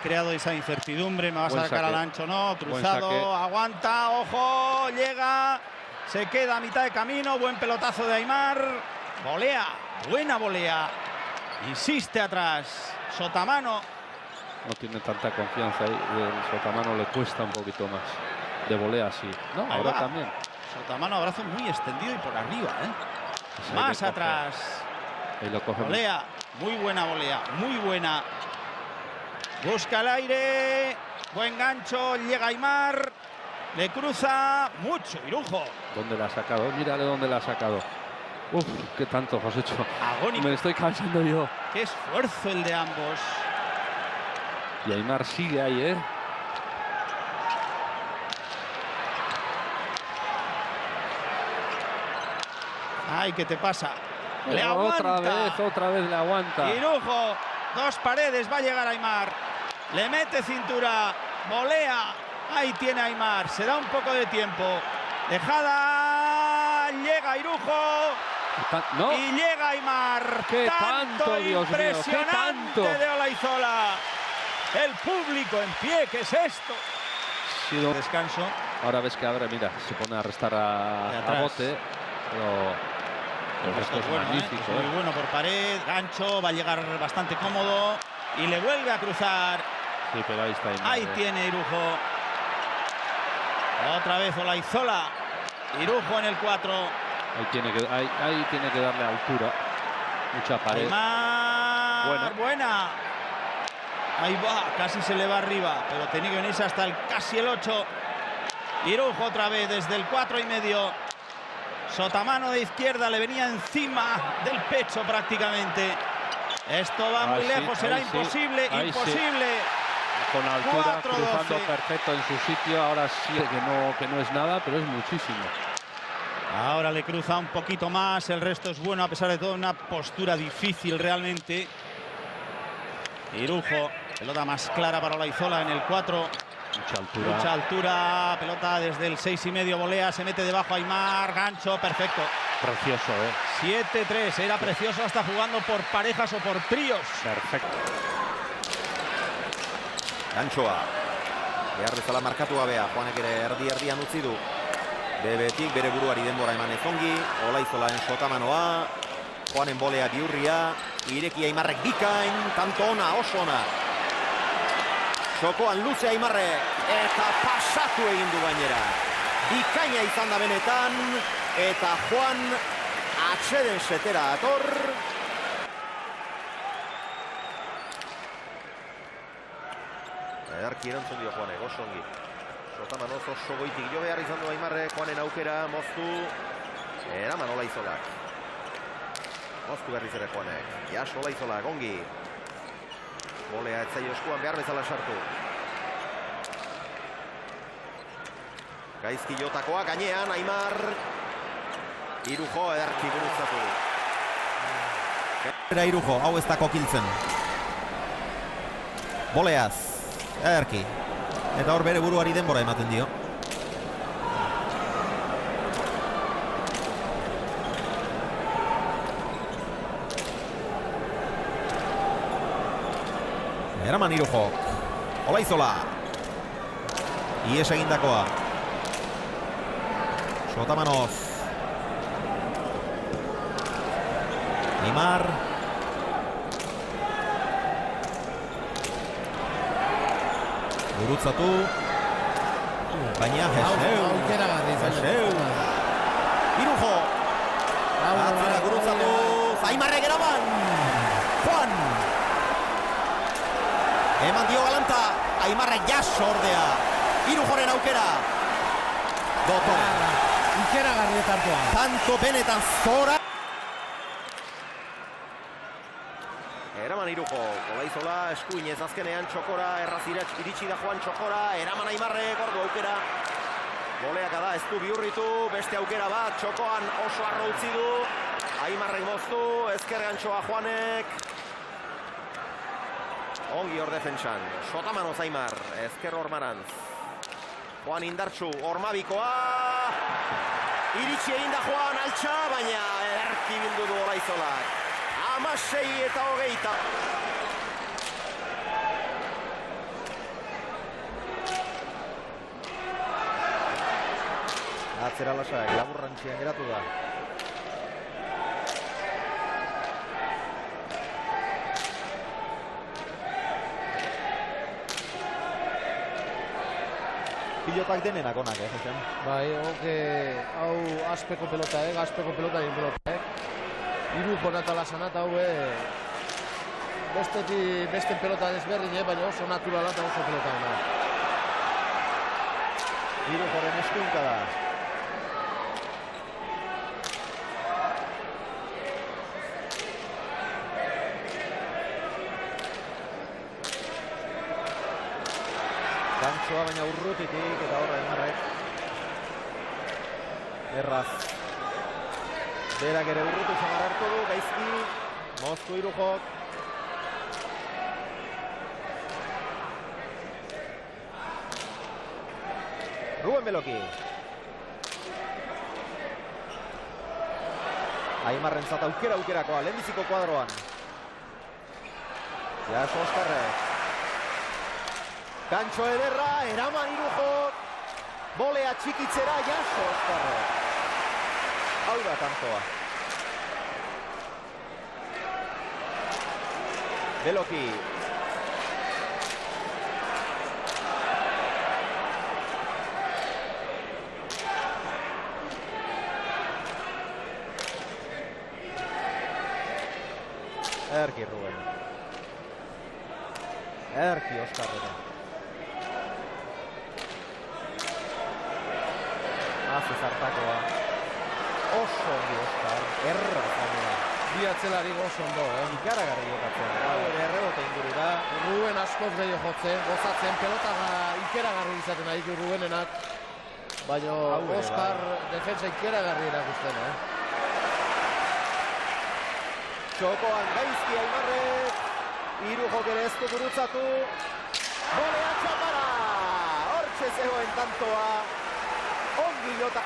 Creado esa incertidumbre, me va a Buen sacar saque. al ancho, no, cruzado, aguanta, ojo, llega, se queda a mitad de camino, buen pelotazo de Aimar, volea, buena volea, insiste atrás, Sotamano. No tiene tanta confianza ahí, el Sotamano le cuesta un poquito más. De volea sí, ¿no? Ahí Ahora va. también. Sotamano, abrazo muy extendido y por arriba, Pues ahí más le coge. atrás, Ahí lo coge. volea, muy buena volea, muy buena. Busca el aire, buen gancho, llega Aimar, le cruza, mucho Irujo. ¿Dónde la ha sacado? Mírale dónde la ha sacado. Uf, qué tanto has hecho. Agónico. Me estoy cansando yo. Qué esfuerzo el de ambos. Y Aimar sigue ahí, ¿eh? Ay, ¿qué te pasa? Le aguanta. Otra vez le aguanta. Irujo, dos paredes, va a llegar Aimar. Le mete cintura, volea. Ahí tiene Aimar, se da un poco de tiempo. Dejada, llega Irujo. No. Y llega Aimar. ¡Qué tanto, Dios mío! ¡Qué Impresionante tanto! de Olaizola. El público en pie, ¿qué es esto? Sido... Descanso. Ahora ves que ahora, mira, se pone a restar a Bote. Pero el resto es bueno, magnífico. Muy bueno por pared, gancho, va a llegar bastante cómodo. Y le vuelve a cruzar. Sí, pero ahí está Aimar. Ahí tiene Irujo. Otra vez Olaizola. Irujo en el 4. Ahí tiene que darle altura. Mucha pared. Aimar, buena. Ahí va, casi se le va arriba, pero tenía que venirse hasta casi el 8. Irujo otra vez desde el 4,5. Sotamano de izquierda le venía encima del pecho prácticamente. Esto va muy lejos, será imposible, imposible. Sí. Con altura, 4-12. cruzando perfecto en su sitio. Ahora sí que no es nada, pero es muchísimo. Ahora le cruza un poquito más, el resto es bueno a pesar de todo, una postura difícil realmente. Irujo, pelota más clara para Olaizola en el 4. Mucha altura, pelota desde el 6,5, volea, se mete debajo Aimar, gancho, perfecto. Precioso, 7-3, era precioso hasta jugando por parejas o por tríos. Perfecto. Gantxoa, behar bezala markatu gabea, Juanek ere erdian utzi du. Bebetik bere buruari denbora emanez ongi, Olaizolaen Sotamanoa, Juanen bolea bihurria, ireki Aimarrek bikain, tanto ona, oso ona. Txokoan luze Aimarrek, eta pasatu egin du gainera. Bikaina izan da benetan, eta Juan atxeden setera ator. Ederki erantzun dio Juanek, oso ongi. Sotamanoz oso goitik jo behar izan du Aimarrek, Juanen aukera, moztu. Eraman Olaizolak. Moztu berriz ere Juanek. Jas Olaizolak, ongi. Bolea etzaio eskuan behar bezala sartu. Gaizki jotakoa gainean, Aimar. Irujo ederki gurutzatu. Era Irujo, hau ez da kokiltzen. Boleaz, ederki. Eta hor bere buruari denbora ematen dio. Eraman Irujo. Olaizola. Ies egindakoa. Sotamanoz. Aimar. Gurutzatu. Baina Jeseu. Irujo. Atzera gurutzatu. Aimarrek eraman. Juan. Eman dio galanta. Aimarrek jaso ordea. Irujoren aukera. Doto. Ikeragarri tartua. Tanto benetan zora. Eraman Irujo. Olaizola eskuinez azkenean Txokora. Erraz iritsi da Juan Txokora. Eraman Aimarrek ordu aukera. Goleaka da, ez du bihurritu. Beste aukera bat. Txokoan oso arro utzi du. Aimarrek moztu. Ezker gantxoa Juanek. Ongi hor defentsan. Sotamanoz Aimar. Ezker Ormarantz. Juan indartsu, Ormabikoa. Iritsi egin da Juan altxa, baina erki bildu du Olaizolak. 16 eta 20. Atzera lasak, laburrantzian geratu da. Pilotak denenak onak, Josen? Bai, hau azpeko pelota, gazpeko pelota egin pelota, Hiru jonatala sanat hau, beste pelota desberdin, baina oso naturala eta oso pelota ona. Hiru joren eskuinka da. Gantxoa baina urrutitik eta horra Aimarrek. Erraz. Berak ere urrutu samar hartu du, gaizki. Moztu Irujok. Ruben Beloki. Aimarrentzat aukerakoa, lehenbiziko kuadroan. Jaso Oskarrek. Gantxo ederra, eraman Irujok. Bolea txikitzera, Jaso Oskarrek. Hau da kantoa. Beloki. Erki Ruben. Erki Oskarrek. Hazi zartakoa. Oso ondi Oskar. Erra zanera. Bi atzelari oso ondo, Ikaragarri jokatzen. Ere errebote inguru da. Ruben askoz gehiago jotzen, gozatzen, pelota ikeragarri izaten ari du Rubenenak. Baina Oskar defensa ikeragarri erakusten, Txokoan gaizki Aimarrek. Irujok ere ez du gurutzatu. Bolea txapara! Hortxe zegoen tantoa. Ongi jota.